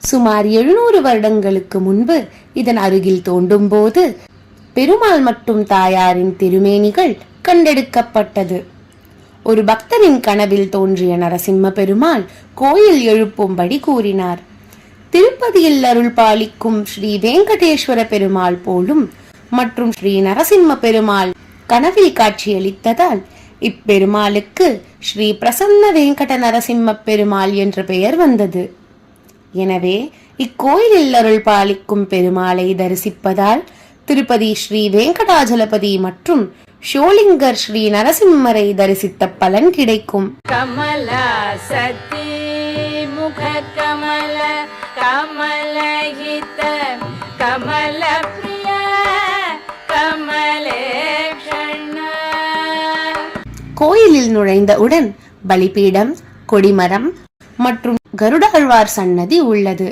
சுமார் 700 வருடங்களுக்கு முன்பு இதன் அருகில் தோண்டும் போது பெருமாள் மற்றும் தாயாரின் திருமேனிகள் கண்டெடுக்கப்பட்டது. ஒரு பக்தரின் கனவில் தோன்றிய நரசிம்ம பெருமாள் கோயில் எழுப்பும்படி கூறினார். திருப்பதியில் அருள் பாலிக்கும் ஸ்ரீ வெங்கடேஸ்வர பெருமாள் போலும் மற்றும் ஸ்ரீ நரசிம்ம பெருமாள் கனவில் காட்சியளித்ததால் இப்பெருமாளுக்கு ஸ்ரீ பிரசன்ன வெங்கட நரசிம்ம பெருமாள் என்ற பெயர் வந்தது. எனவே இக்கோயிலில் அருள் பாலிக்கும் பெருமாளை தரிசிப்பதால் திருப்பதி ஸ்ரீ வெங்கடாஜலபதி மற்றும் ஷோலிங்கர் ஸ்ரீ நரசிம்மரை தரிசித்த பலன் கிடைக்கும். கமலா சதி முக கமல கமலஹித கமல பிரிய கமலேஷண. கோயிலில் நுழைந்தவுடன் பலிபீடம், கொடிமரம் மற்றும் கருடாழ்வார் சன்னதி உள்ளது.